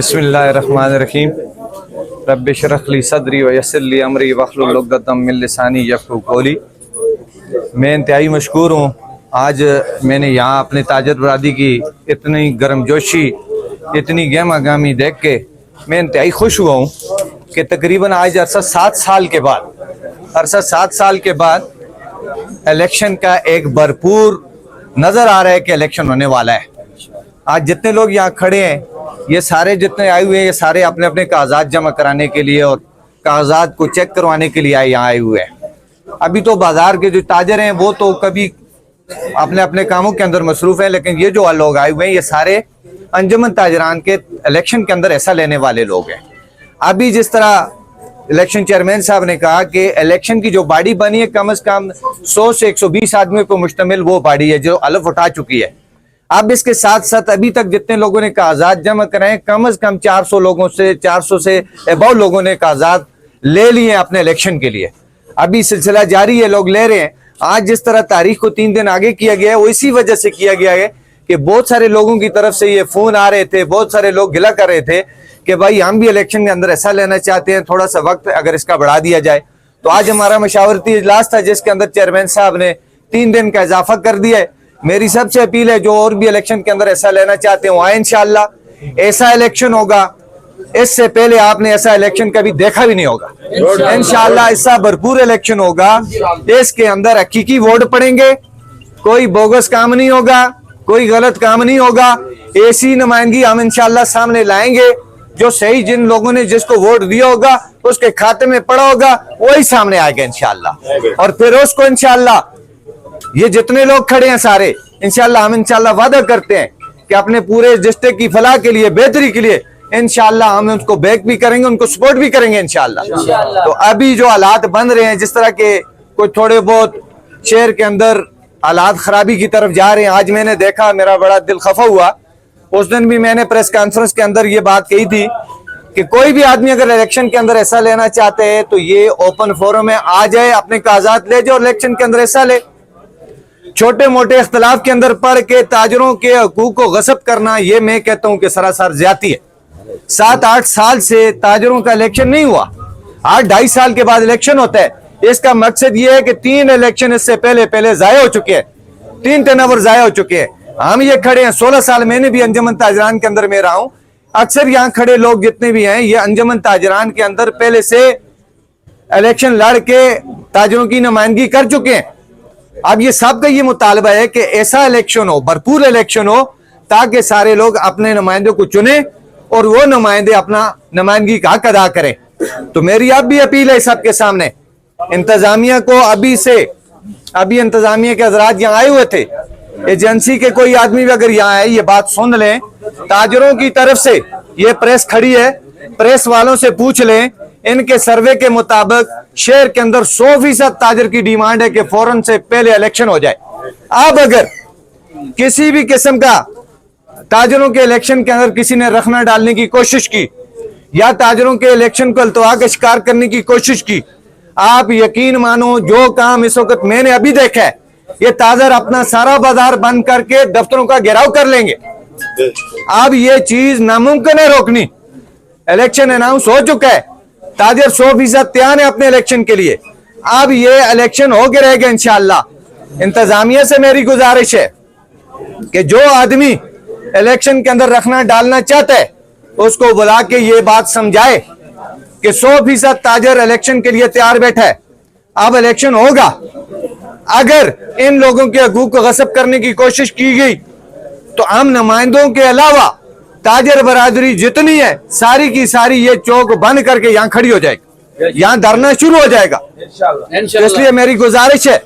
बिस्मिल्लाहिर्रहमानिर्रहीम रब्बि इश्रह ली सदरी व यस्सिर ली अमरी वहलुल उक़दतम मिन लिसानी यफ़क़हू क़ौली। मैं इंतहाई मशकूर हूँ। आज मैंने यहाँ अपने ताजर बरादरी की इतनी गर्मजोशी, इतनी गहमा गहमी देख के मैं इंतहाई खुश हुआ हूँ कि तकरीबन आज अरसा 7 साल के बाद इलेक्शन का एक भरपूर नज़र आ रहा है कि इलेक्शन होने वाला है। आज जितने लोग यहाँ खड़े हैं, ये सारे जितने आए हुए हैं, ये सारे अपने अपने कागजात जमा कराने के लिए और कागजात को चेक करवाने के लिए यहाँ आए हुए हैं। अभी तो बाजार के जो ताजर हैं वो तो कभी अपने अपने कामों के अंदर मसरूफ हैं, लेकिन ये जो लोग आए हुए हैं ये सारे अंजुमन ताजरान के इलेक्शन के अंदर हिस्सा लेने वाले लोग हैं। अभी जिस तरह इलेक्शन चेयरमैन साहब ने कहा कि इलेक्शन की जो बॉडी बनी है कम से कम 100 से 120 आदमियों पर मुश्तमिल वो बॉडी है जो अलफ उठा चुकी है। अब इसके साथ साथ अभी तक जितने लोगों ने कागजात जमा कराए कम से कम 400 से अबव लोगों ने कागजात ले लिए अपने इलेक्शन के लिए। अभी सिलसिला जारी है, लोग ले रहे हैं। आज जिस तरह तारीख को 3 दिन आगे किया गया है वो इसी वजह से किया गया है कि बहुत सारे लोगों की तरफ से ये फोन आ रहे थे, बहुत सारे लोग गिला कर रहे थे कि भाई हम भी इलेक्शन के अंदर ऐसा लेना चाहते हैं, थोड़ा सा वक्त अगर इसका बढ़ा दिया जाए। तो आज हमारा मशावरती इजलास था जिसके अंदर चेयरमैन साहब ने 3 दिन का इजाफा कर दिया है। मेरी सबसे अपील है जो और भी इलेक्शन के अंदर ऐसा लेना चाहते हैं आए, इंशाअल्लाह ऐसा इलेक्शन होगा, इससे पहले आपने ऐसा इलेक्शन कभी देखा भी नहीं होगा। इंशाअल्लाह ऐसा भरपूर इलेक्शन होगा, इसके अंदर हकीकी वोट पड़ेंगे, कोई बोगस काम नहीं होगा, कोई गलत काम नहीं होगा। ऐसी नुमाइंदगी हम इंशाअल्लाह सामने लाएंगे जो सही जिन लोगों ने जिसको वोट दिया होगा उसके खाते में पड़ा होगा वही सामने आएगा इंशाअल्लाह। और फिर उसको इंशाअल्लाह ये जितने लोग खड़े हैं सारे इंशाअल्लाह हम इंशाअल्लाह वादा करते हैं कि अपने पूरे डिस्ट्रिक्ट की फलाह के लिए, बेहतरी के लिए इंशाअल्लाह हम उनको बैक भी करेंगे, उनको सपोर्ट भी करेंगे इंशाअल्लाह। तो अभी जो हालात बन रहे हैं, जिस तरह के कुछ थोड़े बहुत शहर के अंदर हालात खराबी की तरफ जा रहे हैं, आज मैंने देखा, मेरा बड़ा दिल खफा हुआ। उस दिन भी मैंने प्रेस कॉन्फ्रेंस के अंदर ये बात कही थी कि कोई भी आदमी अगर इलेक्शन के अंदर ऐसा लेना चाहते हैं तो ये ओपन फोरम में आ जाए, अपने कागजात ले जाए और इलेक्शन के अंदर ऐसा ले। छोटे मोटे इख्तलाफ के अंदर पड़ के ताजरों के हकूक को गस्ब करना, ये मैं कहता हूं कि सरासर ज्यादती है। 7-8 साल से ताजरों का इलेक्शन नहीं हुआ, 8-2.5 साल के बाद इलेक्शन होता है। इसका मकसद ये है कि 3 इलेक्शन इससे पहले जाया हो चुके हैं, 3 टर्नओवर जाया हो चुके हैं। हम ये खड़े हैं 16 साल, मैंने भी अंजुमन ताजरान के अंदर में रहा हूं। अक्सर यहाँ खड़े लोग जितने भी हैं ये अंजुमन ताजरान के अंदर पहले से इलेक्शन लड़ के ताजरों की नुमाइंदगी कर चुके हैं। अब ये सबका ये मुतालबा है कि ऐसा इलेक्शन हो, भरपूर इलेक्शन हो, ताकि सारे लोग अपने नुमाइंदों को चुने और वो नुमाइंदे अपना नुमाइंदगी का हक अदा करें। तो मेरी अब भी अपील है सबके सामने, इंतजामिया को अभी इंतजामिया के हजरात यहाँ आए हुए थे, एजेंसी के कोई आदमी भी अगर यहाँ आए ये बात सुन लें, ताजरों की तरफ से ये प्रेस खड़ी है, प्रेस वालों से पूछ लें, इनके सर्वे के मुताबिक शहर के अंदर 100% ताजर की डिमांड है कि फौरन से पहले इलेक्शन हो जाए। अब अगर किसी भी किस्म का ताजरों के इलेक्शन के अंदर किसी ने रखना डालने की कोशिश की या ताजरों के इलेक्शन को अल्तवा का शिकार करने की कोशिश की, आप यकीन मानो जो काम इस वक्त मैंने अभी देखा है, ये ताजर अपना सारा बाजार बंद करके दफ्तरों का घेराव कर लेंगे। अब ये चीज नामुमकिन है रोकनी। इलेक्शन अनाउंस हो चुका है, ताजर 100% तैयार है अपने इलेक्शन के लिए। अब ये इलेक्शन हो के रहेगा इंशाअल्लाह। इंतजामिया से मेरी गुजारिश है कि जो आदमी इलेक्शन के अंदर रखना डालना चाहता है उसको बुला के ये बात समझाए कि 100% ताजर इलेक्शन के लिए तैयार बैठा है। अब इलेक्शन होगा, अगर इन लोगों के हकूक को गस्ब करने की कोशिश की गई तो हम नुमाइंदों के अलावा ताजर बरादरी जितनी है सारी की सारी ये चौक बंद करके यहाँ खड़ी हो जाएगी, यहाँ धरना शुरू हो जाएगा। इसलिए मेरी गुजारिश है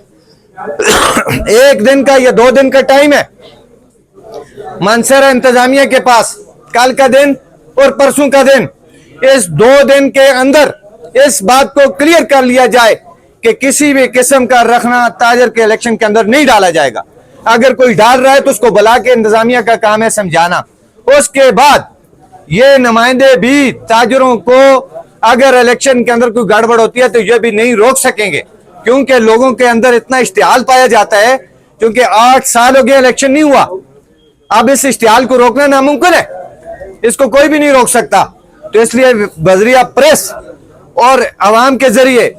1 दिन का या 2 दिन का टाइम है, मंसरा इंतजामिया के पास, कल का दिन और परसों का दिन, इस 2 दिन के अंदर इस बात को क्लियर कर लिया जाए कि किसी भी किस्म का रखना ताजर के इलेक्शन के अंदर नहीं डाला जाएगा। अगर कोई डाल रहा है तो उसको बुला के इंतजामिया का काम है समझाना। उसके बाद ये नुमाइंदे भी ताजरों को अगर इलेक्शन के अंदर कोई गड़बड़ होती है तो ये भी नहीं रोक सकेंगे, क्योंकि लोगों के अंदर इतना इश्तिहाल पाया जाता है, क्योंकि 8 साल हो गए इलेक्शन नहीं हुआ। अब इस इश्तिहाल को रोकना नामुमकिन है। इसको कोई भी नहीं रोक सकता। तो इसलिए बजरिया प्रेस और आवाम के जरिए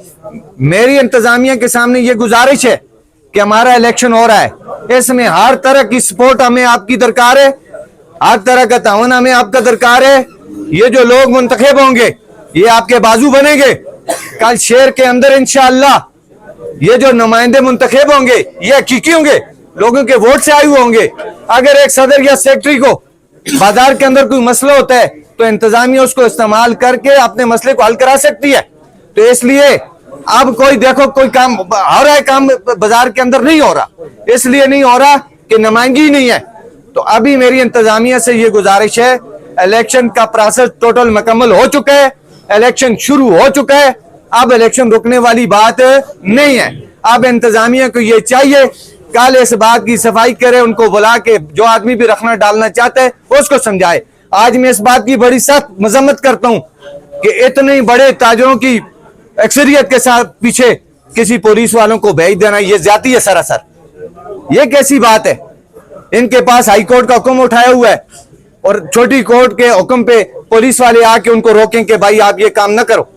मेरी इंतजामिया के सामने ये गुजारिश है कि हमारा इलेक्शन हो रहा है, इसमें हर तरह की सपोर्ट हमें आपकी दरकार है, हर तरह का तावन हमें आपका दरकार है। ये जो लोग मुंतखब होंगे ये आपके बाजू बनेंगे। कल शहर के अंदर इंशाअल्लाह ये जो नुमाइंदे मुंतखब होंगे ये हकीकी होंगे, लोगों के वोट से आए हुए होंगे। अगर एक सदर या सेक्रेटरी को बाजार के अंदर कोई मसला होता है तो इंतजामिया उसको इस्तेमाल करके अपने मसले को हल करा सकती है। तो इसलिए अब कोई देखो कोई काम हो रहा है, काम बाजार के अंदर नहीं हो रहा, इसलिए नहीं हो रहा कि नुमाइंदगी नहीं है। तो अभी मेरी इंतजामिया से ये गुजारिश है, इलेक्शन का प्रोसेस टोटल मुकम्मल हो चुका है, इलेक्शन शुरू हो चुका है, अब इलेक्शन रुकने वाली बात नहीं है। अब इंतजामिया को ये चाहिए कल इस बात की सफाई करे, उनको बुला के जो आदमी भी रखना डालना चाहता है उसको समझाए। आज मैं इस बात की बड़ी सख्त मजम्मत करता हूं कि इतने बड़े ताजरों की अक्सरियत के साथ पीछे किसी पुलिस वालों को भेज देना ये ज्यादती है सरासर। ये कैसी बात है? इनके पास हाई कोर्ट का हुक्म उठाया हुआ है और छोटी कोर्ट के हुक्म पे पुलिस वाले आके उनको रोकें कि भाई आप ये काम ना करो।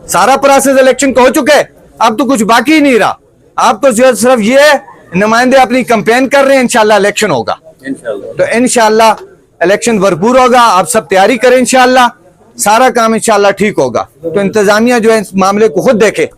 सारा प्रोसेस इलेक्शन का हो चुका है, अब तो कुछ बाकी ही नहीं रहा। अब तो सिर्फ ये है नुमाइंदे अपनी कैंपेन कर रहे हैं, इंशाल्लाह इलेक्शन होगा। तो इंशाल्लाह इलेक्शन भरपूर होगा, आप सब तैयारी करें, इंशाल्लाह सारा काम इंशाल्लाह ठीक होगा। तो इंतजामिया जो है इस मामले को खुद देखे।